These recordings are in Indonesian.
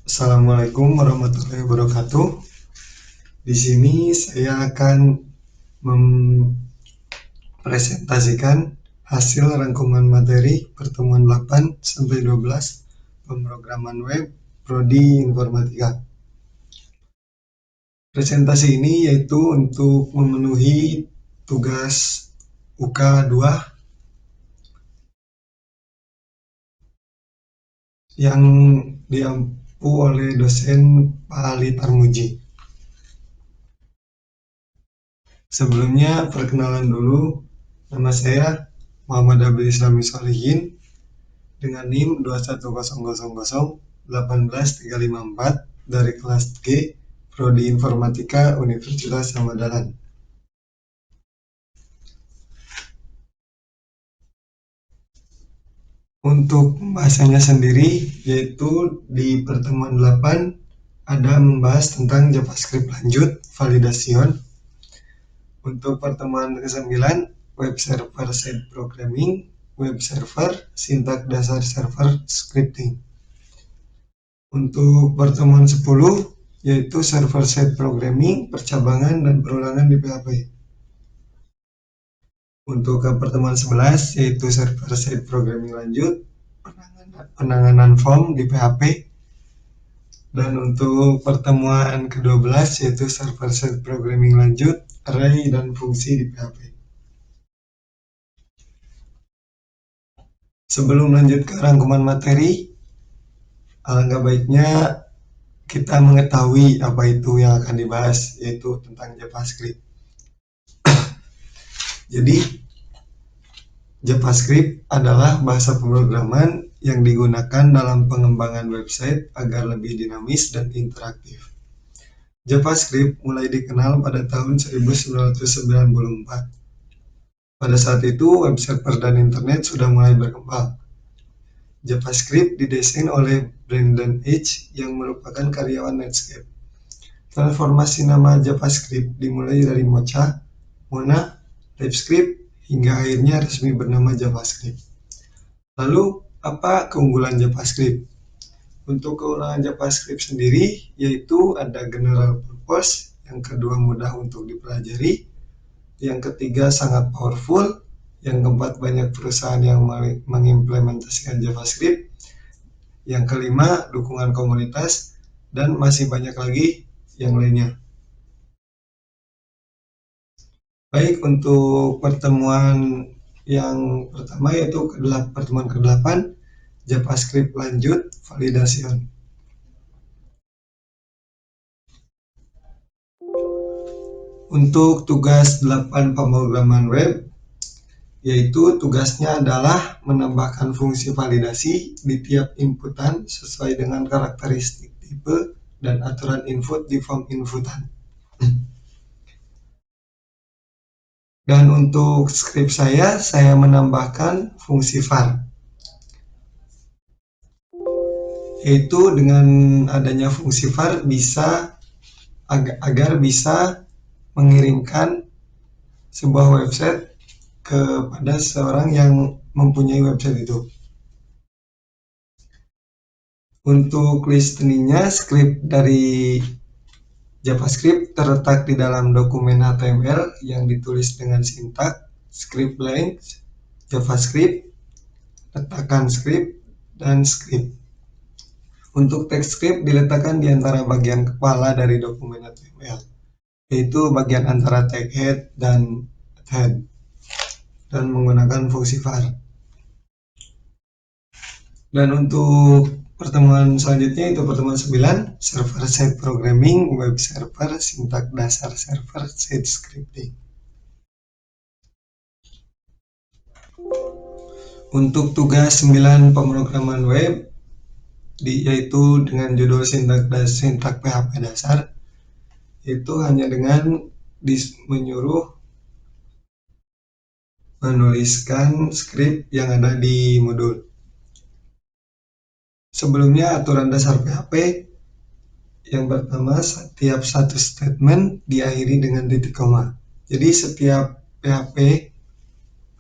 Assalamualaikum warahmatullahi wabarakatuh. Di sini saya akan mempresentasikan hasil rangkuman materi pertemuan 8 sampai 12 pemrograman web Prodi Informatika. Presentasi ini yaitu untuk memenuhi tugas UK 2 yang diampu oleh dosen Pak Ali Tarmuji. Sebelumnya perkenalan dulu, nama saya Muhammad Abdul Islami Solihin dengan NIM 21000 18354 dari kelas G Prodi Informatika Universitas Samadangan. Untuk pembahasannya sendiri, yaitu di pertemuan 8 ada membahas tentang JavaScript lanjut, validation. Untuk pertemuan ke-9, web server side programming, web server, sintak dasar server scripting. Untuk pertemuan 10, yaitu server side programming, percabangan dan perulangan di PHP. Untuk ke pertemuan 11, yaitu server side programming lanjut, penanganan form di PHP. Dan untuk pertemuan ke-12, yaitu server side programming lanjut, array dan fungsi di PHP. Sebelum lanjut ke rangkuman materi, alangkah baiknya kita mengetahui apa itu yang akan dibahas, yaitu tentang JavaScript. Jadi, JavaScript adalah bahasa pemrograman yang digunakan dalam pengembangan website agar lebih dinamis dan interaktif. JavaScript mulai dikenal pada tahun 1994. Pada saat itu, web server dan internet sudah mulai berkembang. JavaScript didesain oleh Brendan Eich yang merupakan karyawan Netscape. Transformasi nama JavaScript dimulai dari Mocha, Mona, TypeScript, hingga akhirnya resmi bernama JavaScript. Lalu, apa keunggulan JavaScript? Untuk keunggulan JavaScript sendiri, yaitu ada general purpose, yang kedua mudah untuk dipelajari, yang ketiga sangat powerful, yang keempat banyak perusahaan yang mengimplementasikan JavaScript, yang kelima dukungan komunitas, dan masih banyak lagi yang lainnya. Baik, untuk pertemuan yang pertama yaitu pertemuan ke-8, JavaScript lanjut, validation. Untuk tugas 8 pemrograman web, yaitu tugasnya adalah menambahkan fungsi validasi di tiap inputan sesuai dengan karakteristik tipe dan aturan input di form inputan. Dan untuk script saya menambahkan fungsi var. Yaitu dengan adanya fungsi var agar bisa mengirimkan sebuah website kepada seorang yang mempunyai website itu. Untuk listeningnya, script dari JavaScript terletak di dalam dokumen HTML yang ditulis dengan sintak script length, JavaScript, letakkan script, dan script. Untuk teks script diletakkan di antara bagian kepala dari dokumen HTML, yaitu bagian antara tag head dan head, dan menggunakan fungsi var. Dan untuk pertemuan selanjutnya itu pertemuan 9, server side programming, web server, sintak dasar server side scripting. Untuk tugas 9 pemrograman web, yaitu dengan judul sintak PHP dasar, itu hanya dengan menyuruh menuliskan script yang ada di modul. Sebelumnya aturan dasar PHP yang pertama, setiap satu statement diakhiri dengan titik koma. Jadi setiap PHP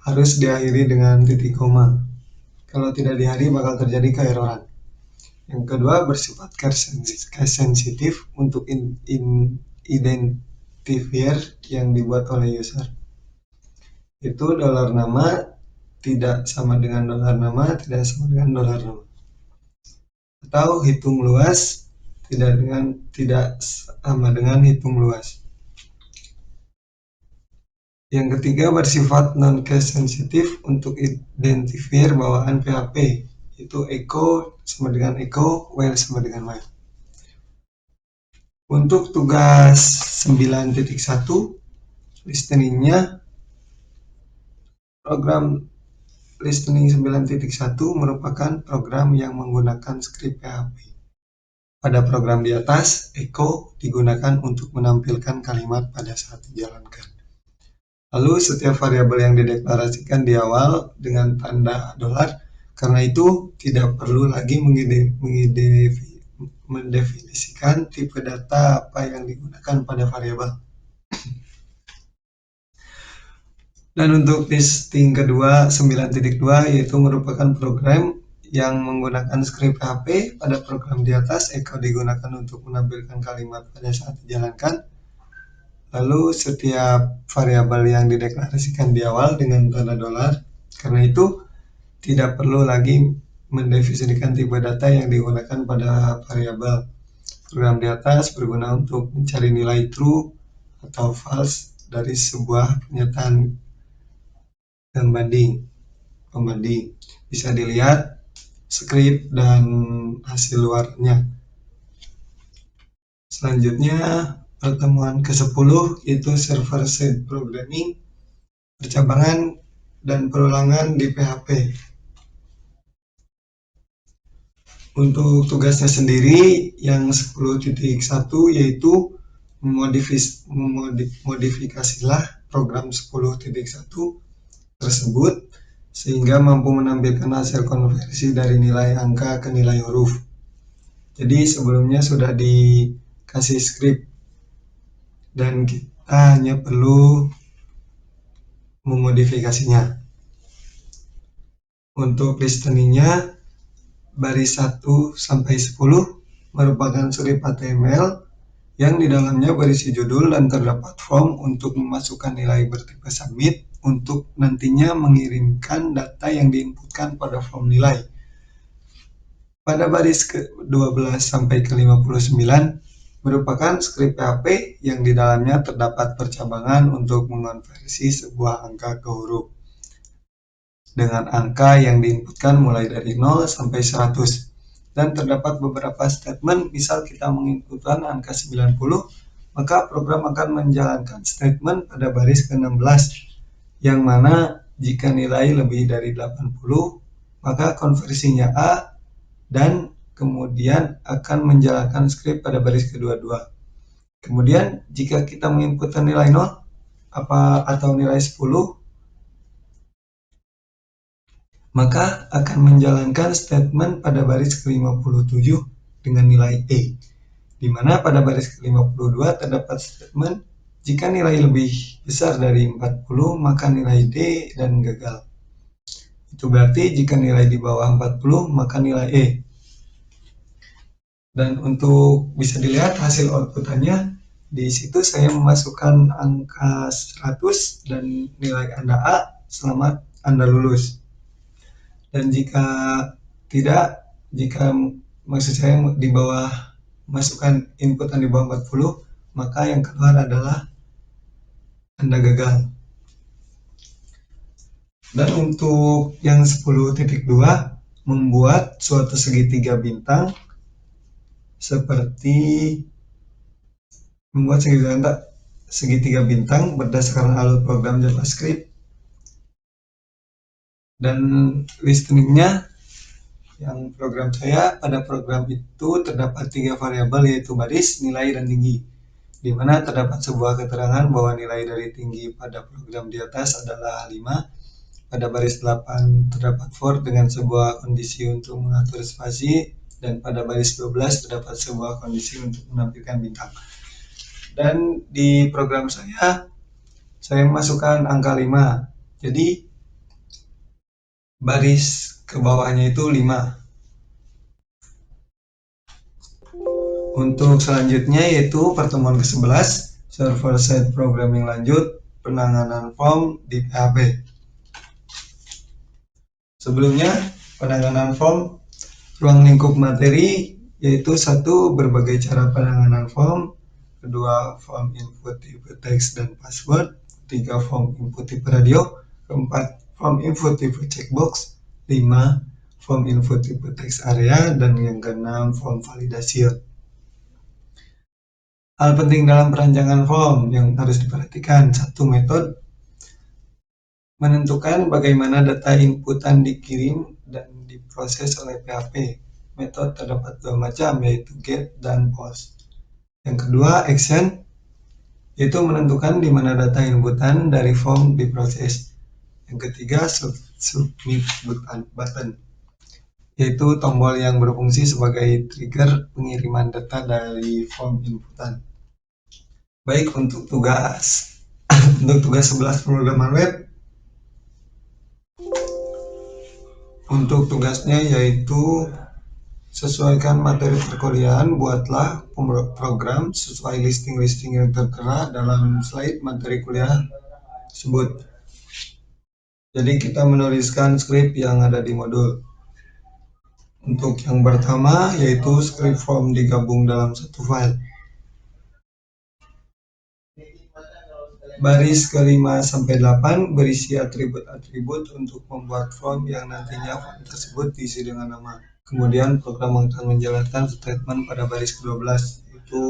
harus diakhiri dengan titik koma. Kalau tidak diakhiri bakal terjadi keeroran. Yang kedua bersifat case sensitif untuk identifier yang dibuat oleh user. Itu dolar nama tidak sama dengan dolar nama, tidak sama dengan dolar nama. Atau hitung luas tidak sama dengan hitung luas. Yang ketiga bersifat non-case sensitif untuk identifier bawaan PHP. Itu echo sama dengan echo, while sama dengan while. Untuk tugas 9.1 listeningnya, program listening 9.1 merupakan program yang menggunakan script PHP. Pada program di atas, echo digunakan untuk menampilkan kalimat pada saat dijalankan. Lalu setiap variabel yang dideklarasikan di awal dengan tanda dolar, karena itu tidak perlu lagi mendefinisikan tipe data apa yang digunakan pada variabel. Dan untuk listing kedua 9.2 yaitu merupakan program yang menggunakan script PHP. Pada program di atas, echo digunakan untuk menampilkan kalimat pada saat dijalankan. Lalu setiap variabel yang dideklarasikan di awal dengan tanda dolar, karena itu tidak perlu lagi mendefinisikan tipe data yang digunakan pada variabel. Program di atas berguna untuk mencari nilai true atau false dari sebuah pernyataan pembanding. Bisa dilihat script dan hasil luarnya. Selanjutnya pertemuan ke-10 yaitu server-side programming, percabangan dan perulangan di PHP. Untuk tugasnya sendiri yang 10.1 yaitu modifikasilah program 10.1 tersebut sehingga mampu menampilkan hasil konversi dari nilai angka ke nilai huruf. Jadi sebelumnya sudah dikasih script dan kita hanya perlu memodifikasinya. Untuk listeningnya baris 1 sampai 10 merupakan script HTML yang di dalamnya berisi judul dan terdapat form untuk memasukkan nilai bertipe submit untuk nantinya mengirimkan data yang diinputkan pada form nilai. Pada baris ke-12 sampai ke-59 merupakan script PHP yang di dalamnya terdapat percabangan untuk mengonversi sebuah angka ke huruf dengan angka yang diinputkan mulai dari 0 sampai 100. Dan terdapat beberapa statement, misal kita menginputkan angka 90, maka program akan menjalankan statement pada baris ke-16, yang mana jika nilai lebih dari 80, maka konversinya A, dan kemudian akan menjalankan script pada baris ke-22. Kemudian jika kita menginputkan nilai 0 atau nilai 10, maka akan menjalankan statement pada baris ke-57 dengan nilai E, di mana pada baris ke-52 terdapat statement jika nilai lebih besar dari 40 maka nilai D dan gagal. Itu berarti jika nilai di bawah 40 maka nilai E. Dan untuk bisa dilihat hasil outputannya, di situ saya memasukkan angka 100 dan nilai Anda A, selamat Anda lulus. Dan jika tidak, jika maksud saya di bawah masukkan inputan di bawah 40, maka yang keluar adalah Anda gagal. Dan untuk yang 10.2 membuat suatu segitiga bintang seperti membuat segitiga bintang berdasarkan alur program JavaScript. Dan listeningnya yang program saya, pada program itu terdapat 3 variabel yaitu baris, nilai, dan tinggi, di mana terdapat sebuah keterangan bahwa nilai dari tinggi pada program di atas adalah 5. Pada baris 8 terdapat for dengan sebuah kondisi untuk mengatur spasi, dan pada baris 12 terdapat sebuah kondisi untuk menampilkan bintang. Dan di program saya memasukkan angka 5, jadi baris ke bawahnya itu 5. Untuk selanjutnya yaitu pertemuan ke-11, server side programming lanjut, penanganan form di PHP. Sebelumnya, penanganan form, ruang lingkup materi, yaitu 1. Berbagai cara penanganan form, 2. Form input tipe teks dan password, 3. Form input tipe radio, 4. Form input tipe checkbox, 5. Form input tipe teks area, dan yang ke-6 form validasi. Hal penting dalam perancangan form yang harus diperhatikan: 1. Metode, menentukan bagaimana data inputan dikirim dan diproses oleh PHP. Metode terdapat 2 macam, yaitu get dan post. Yang kedua, action, yaitu menentukan di mana data inputan dari form diproses. Yang ketiga, submit button, yaitu tombol yang berfungsi sebagai trigger pengiriman data dari form inputan. Baik, untuk tugas 11 pemrograman web, untuk tugasnya yaitu sesuaikan materi perkuliahan, buatlah program sesuai listing-listing yang tertera dalam slide materi kuliah tersebut. Jadi kita menuliskan skrip yang ada di modul. Untuk yang pertama yaitu skrip form digabung dalam satu file. Baris ke-5 sampai 8 berisi atribut-atribut untuk membuat form yang nantinya form tersebut diisi dengan nama. Kemudian program akan menjalankan statement pada baris ke-12, yaitu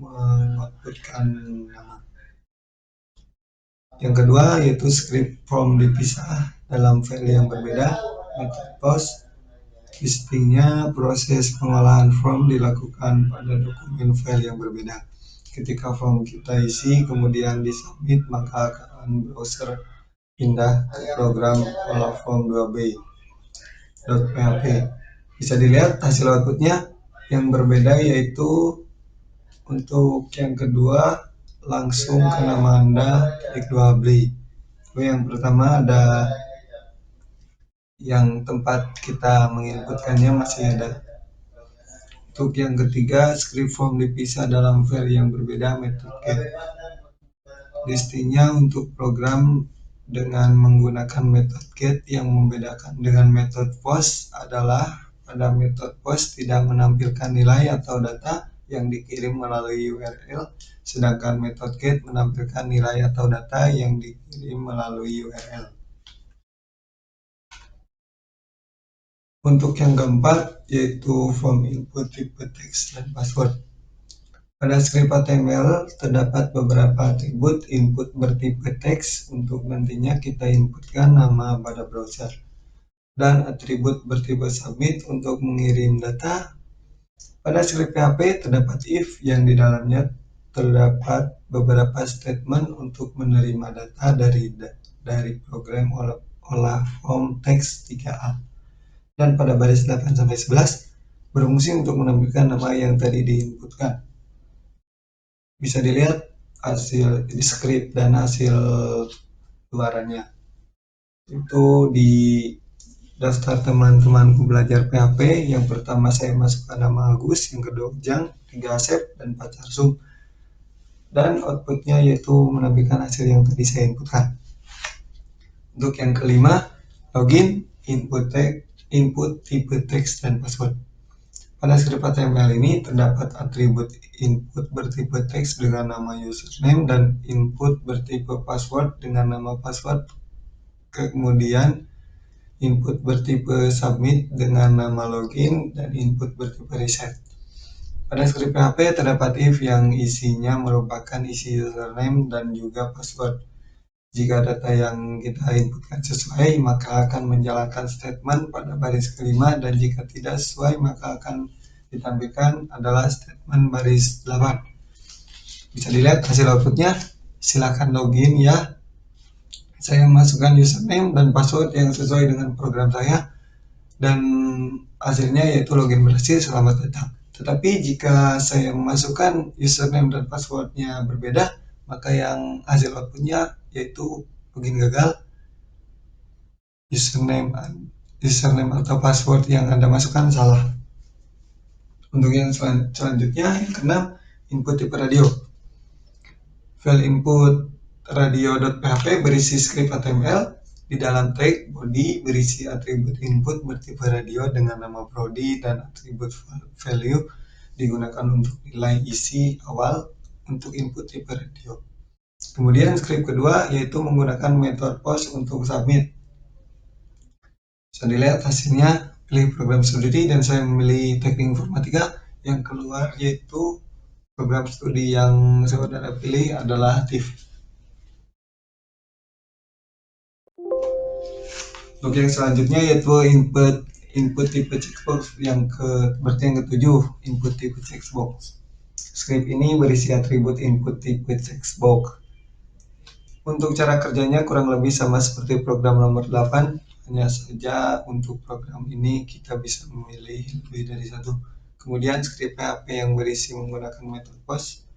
mengoutputkan nama. Yang kedua yaitu script form dipisah dalam file yang berbeda. Method post, listingnya proses pengolahan form dilakukan pada dokumen file yang berbeda. Ketika form kita isi kemudian disubmit, maka akan browser pindah ke program olah form 2b.php. Bisa dilihat hasil outputnya yang berbeda, yaitu untuk yang kedua langsung ke nama Anda klik 2b. Yang pertama ada yang tempat kita menginputkannya masih ada. Untuk yang ketiga, script form dipisah dalam file yang berbeda, method get. Listingnya untuk program dengan menggunakan method get yang membedakan dengan method post adalah pada method post tidak menampilkan nilai atau data yang dikirim melalui URL, sedangkan method get menampilkan nilai atau data yang dikirim melalui URL. Untuk yang keempat yaitu form input tipe teks dan password. Pada script HTML terdapat beberapa atribut input bertipe teks untuk nantinya kita inputkan nama pada browser, dan atribut bertipe submit untuk mengirim data. Pada script PHP terdapat if yang di dalamnya terdapat beberapa statement untuk menerima data dari program olah form teks 3A. Dan pada baris 8-11 berfungsi untuk menampilkan nama yang tadi diinputkan. Bisa dilihat hasil di script dan hasil luarannya. Itu di daftar teman-temanku belajar PHP, yang pertama saya masukkan nama Agus, yang kedua Ujang, 3 Asep, dan 4 Sarsum. Dan outputnya yaitu menampilkan hasil yang tadi saya inputkan. Untuk yang kelima, login, input tipe teks dan password. Pada script HTML ini terdapat atribut input bertipe teks dengan nama username dan input bertipe password dengan nama password. Kemudian input bertipe submit dengan nama login dan input bertipe reset. Pada script PHP terdapat if yang isinya merupakan isi username dan juga password. Jika data yang kita inputkan sesuai, maka akan menjalankan statement pada baris kelima, dan jika tidak sesuai, maka akan ditampilkan adalah statement baris 8. Bisa dilihat hasil outputnya. Silakan login ya. Saya masukkan username dan password yang sesuai dengan program saya, dan hasilnya yaitu login berhasil, selamat datang. Tetapi jika saya memasukkan username dan passwordnya berbeda, maka yang hasil outputnya yaitu login gagal. Username atau password yang Anda masukkan salah. Untuk yang selanjutnya, yang keenam, input tipe radio. File input radio.php berisi script HTML. Di dalam tag body berisi atribut input bertipe radio dengan nama prodi dan atribut value digunakan untuk nilai isi awal untuk input tipe radio. Kemudian script kedua yaitu menggunakan method post untuk submit. Bisa dilihat hasilnya, pilih program studi dan saya memilih teknik informatika. Yang keluar yaitu program studi yang saudara pilih adalah TIFF. Untuk yang selanjutnya yaitu input tipe checkbox berarti yang ketujuh, input tipe checkbox. Script ini berisi atribut input tipe checkbox. Untuk cara kerjanya kurang lebih sama seperti program nomor 8, hanya saja untuk program ini kita bisa memilih lebih dari satu. Kemudian script PHP yang berisi menggunakan method post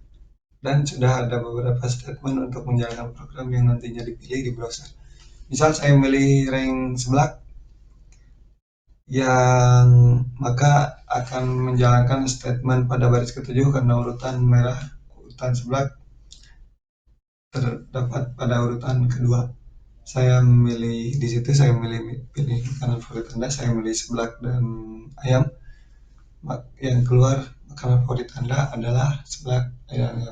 dan sudah ada beberapa statement untuk menjalankan program yang nantinya dipilih di browser. Misal saya memilih rank seblak, yang maka akan menjalankan statement pada baris ketujuh karena urutan merah, urutan seblak terdapat pada urutan kedua. Saya memilih di situ, saya pilih makanan favorit Anda, saya memilih seblak dan ayam. Yang keluar makanan favorit Anda adalah seblak ayam.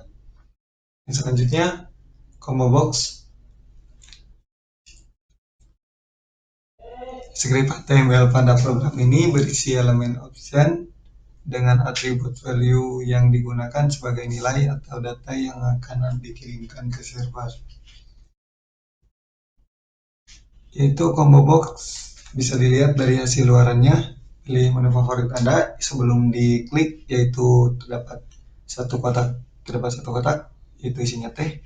Yang selanjutnya, combo box. Script HTML pada program ini berisi elemen option dengan atribut value yang digunakan sebagai nilai atau data yang akan dikirimkan ke server. Yaitu combo box bisa dilihat dari hasil luarannya. Pilih menu favorit Anda sebelum diklik, yaitu terdapat satu kotak yaitu isinya teh.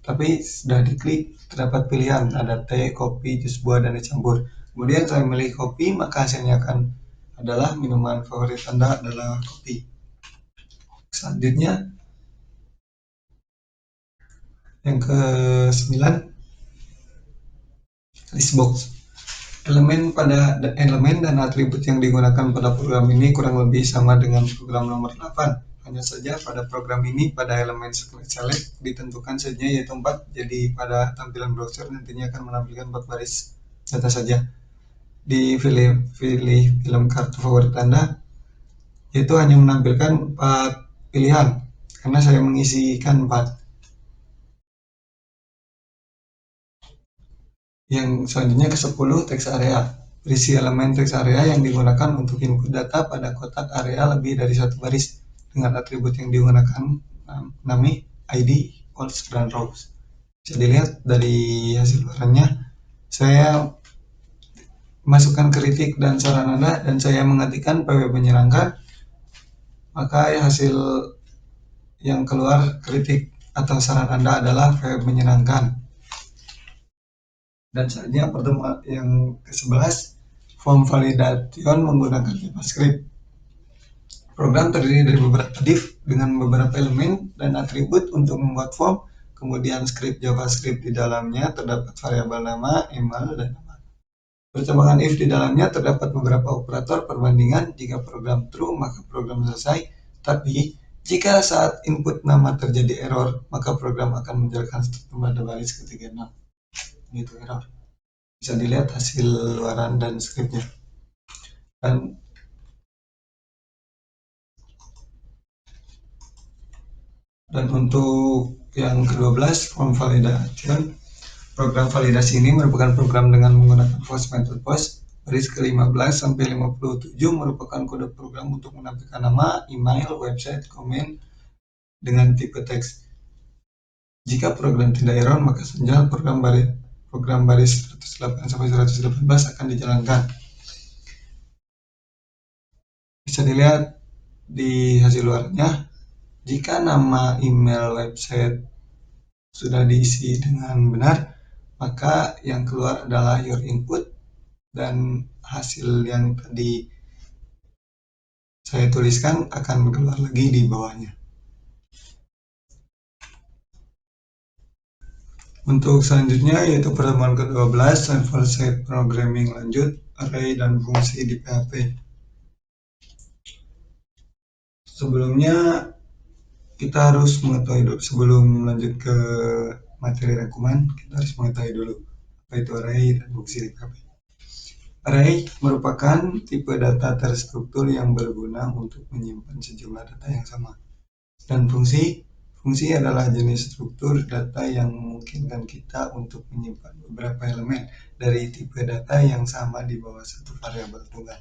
Tapi sudah diklik terdapat pilihan, ada teh, kopi, jus buah, dan dicampur. Kemudian saya memilih kopi, maka hasilnya akan adalah minuman favorit Anda adalah kopi. Selanjutnya yang ke-9, listbox. Elemen dan atribut yang digunakan pada program ini kurang lebih sama dengan program nomor 8. Hanya saja pada program ini pada elemen select ditentukan saja yaitu 4. Jadi pada tampilan browser nantinya akan menampilkan 4 baris data saja. Di pilih film kartu favorit Anda, yaitu hanya menampilkan 4 pilihan karena saya mengisikan 4. Yang selanjutnya ke-10, text area. Berisi elemen text area yang digunakan untuk input data pada kotak area lebih dari satu baris dengan atribut yang digunakan name, ID, columns, dan rows. Bisa dilihat dari hasil luarannya, saya masukkan kritik dan saran Anda dan saya mengetikkan PW menyenangkan, maka hasil yang keluar kritik atau saran Anda adalah PW menyenangkan. Dan selanjutnya pertemuan yang ke-11, form validation menggunakan JavaScript. Program terdiri dari beberapa div dengan beberapa elemen dan atribut untuk membuat form. Kemudian script JavaScript di dalamnya terdapat variabel nama, email, dan nama. Percambangan if di dalamnya terdapat beberapa operator perbandingan. Jika program true, maka program selesai. Tapi jika saat input nama terjadi error, maka program akan menjalankan statement pada baris ke-36. Itu error. Bisa dilihat hasil luaran dan scriptnya. Dan untuk yang ke-12, form validation. Program validasi ini merupakan program dengan menggunakan post method post. Baris ke-15 sampai 57 merupakan kode program untuk menampilkan nama, email, website, komen dengan tipe teks. Jika program tidak error, maka saja program baris 108 sampai 118 akan dijalankan. Bisa dilihat di hasil luarnya, jika nama, email, website sudah diisi dengan benar, maka yang keluar adalah your input dan hasil yang tadi saya tuliskan akan keluar lagi di bawahnya. Untuk selanjutnya yaitu pertemuan ke-12, server side programming lanjut, array dan fungsi di PHP. Sebelumnya kita harus mengetahui dulu, sebelum lanjut ke materi rangkuman, kita harus mengetahui dulu apa itu array dan fungsi DKP. Array merupakan tipe data terstruktur yang berguna untuk menyimpan sejumlah data yang sama. Dan fungsi adalah jenis struktur data yang memungkinkan kita untuk menyimpan beberapa elemen dari tipe data yang sama di bawah satu variabel tunggal.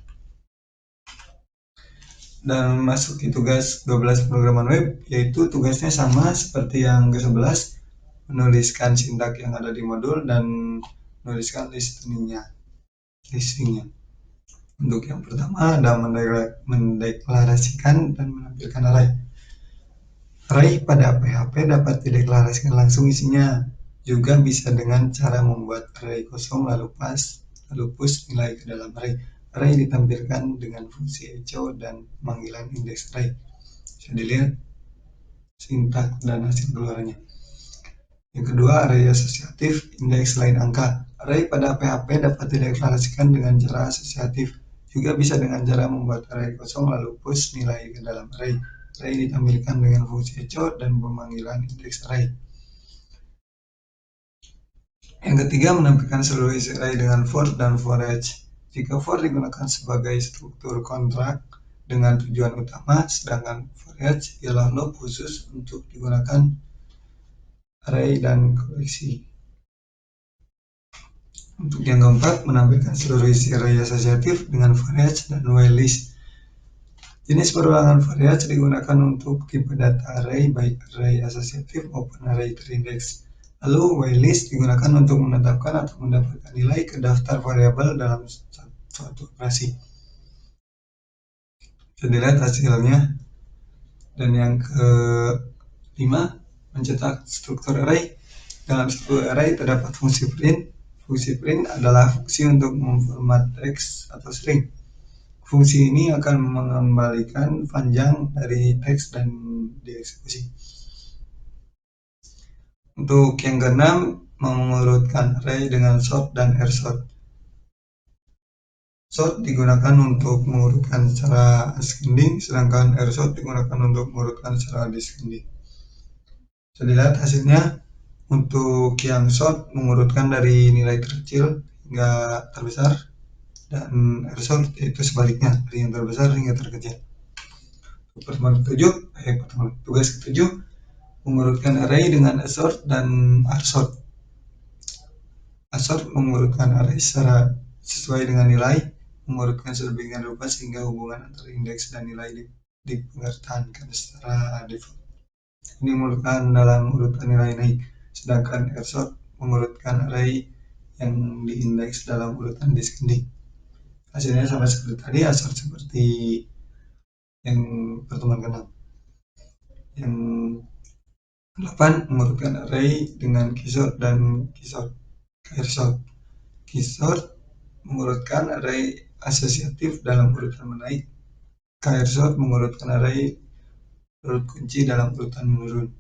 Dan masuk di tugas 12 pemrograman web, yaitu tugasnya sama seperti yang ke-11, menuliskan sintak yang ada di modul dan menuliskan listingnya. Untuk yang pertama ada mendeklarasikan dan menampilkan array. Array pada PHP dapat dideklarasikan langsung isinya. Juga bisa dengan cara membuat array kosong lalu push nilai ke dalam array. Array ditampilkan dengan fungsi echo dan panggilan indeks array. Bisa dilihat sintak dan hasil keluarannya. Yang kedua, array asosiatif indeks lain angka. Array pada PHP dapat dideklarasikan dengan cara asosiatif. Juga bisa dengan cara membuat array kosong lalu push nilai ke dalam array. Array ditampilkan dengan fungsi echo dan pemanggilan indeks array. Yang ketiga, menampilkan seluruh isi array dengan for dan for each. Jika for digunakan sebagai struktur kontrak dengan tujuan utama, sedangkan for each ialah loop khusus untuk digunakan array dan koleksi. Untuk yang keempat, menampilkan seluruh isi array asosiatif dengan for each dan while list. Jenis perulangan for each digunakan untuk tipe data array, baik array asosiatif maupun array terindeks. Lalu while list digunakan untuk menetapkan atau mendapatkan nilai ke daftar variabel dalam suatu operasi. Bisa dilihat hasilnya. Dan yang kelima, mencetak struktur array. Dalam struktur array terdapat fungsi print. Fungsi print adalah fungsi untuk memformat teks atau string. Fungsi ini akan mengembalikan panjang dari teks dan dieksekusi. Untuk yang keenam, mengurutkan array dengan sort dan rsort. Sort digunakan untuk mengurutkan secara ascending, sedangkan rsort digunakan untuk mengurutkan secara descending. Bisa dilihat hasilnya. Untuk yang sort mengurutkan dari nilai terkecil hingga terbesar, dan rsort yaitu sebaliknya, dari yang terbesar hingga terkecil. Tugas ketujuh, mengurutkan array dengan assort dan rsort. Assort mengurutkan array secara sesuai dengan nilai, mengurutkan sedemikian rupa sehingga hubungan antara indeks dan nilai dipertahankan secara default. Ini mengurutkan dalam urutan nilai naik, sedangkan rsort mengurutkan array yang diindeks dalam urutan descending. Hasilnya sama seperti tadi, assort seperti yang pertemuan ke-6. Yang 8, mengurutkan array dengan keysort dan keysort. Keysort mengurutkan array asosiatif dalam urutan menaik. Keysort mengurutkan array urut kunci dalam urutan menurun.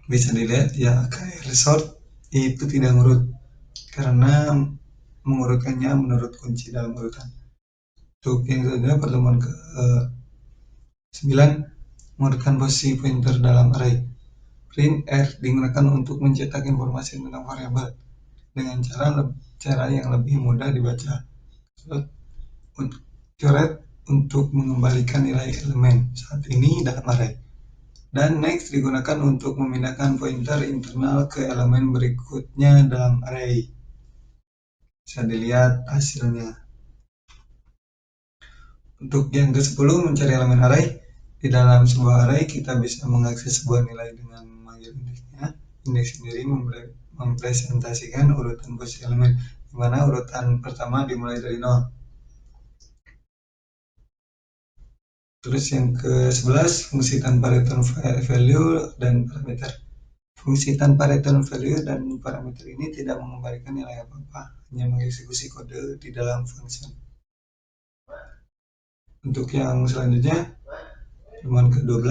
Bisa dilihat ya, keysort itu tidak ngurut karena mengurutkannya menurut kunci dalam urutan. Untuk yang selanjutnya, pertemuan ke-9, mengurutkan posisi pointer dalam array. Print R digunakan untuk mencetak informasi tentang variabel dengan cara yang lebih mudah dibaca. Coret untuk mengembalikan nilai elemen saat ini dalam array. Dan next digunakan untuk memindahkan pointer internal ke elemen berikutnya dalam array. Bisa dilihat hasilnya. Untuk yang ke-10, mencari elemen array. Di dalam sebuah array kita bisa mengakses sebuah nilai dengan memanggil indeksnya. Indeks sendiri mempresentasikan urutan posisi elemen, di mana urutan pertama dimulai dari 0. Terus yang ke-11, fungsi tanpa return value dan parameter. Fungsi tanpa return value dan parameter ini tidak mengembalikan nilai apa-apa, hanya mengeksekusi kode di dalam function. Untuk yang selanjutnya, pertemuan ke-12,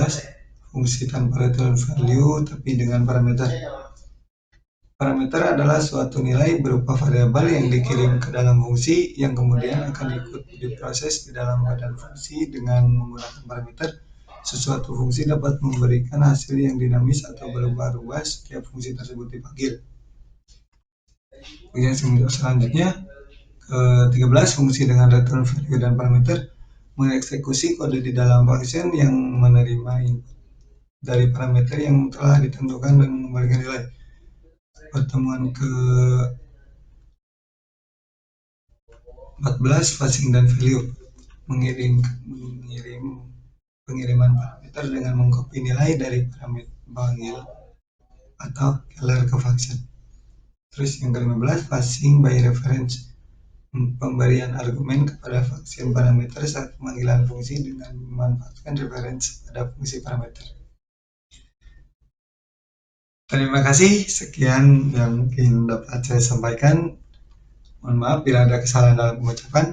fungsi tanpa return value tapi dengan parameter. Parameter adalah suatu nilai berupa variabel yang dikirim ke dalam fungsi yang kemudian akan ikut diproses di dalam badan fungsi. Dengan menggunakan parameter, sesuatu fungsi dapat memberikan hasil yang dinamis atau berubah-ubah setiap fungsi tersebut dipanggil. Kemudian selanjutnya, ke-13, fungsi dengan return value dan parameter mengeksekusi kode di dalam function yang menerima input dari parameter yang telah ditentukan dan mengembalikan nilai. Pertemuan ke-14, passing dan value pengiriman parameter dengan mengcopy nilai dari parameter panggil atau keller ke function. Terus yang ke-15, passing by reference, pemberian argumen kepada function parameter saat pemanggilan fungsi dengan memanfaatkan reference pada fungsi parameter. Terima kasih, sekian yang ingin dapat saya sampaikan. Mohon maaf bila ada kesalahan dalam pengucapan.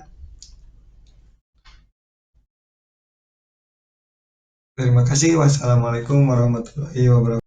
Terima kasih. Wassalamualaikum warahmatullahi wabarakatuh.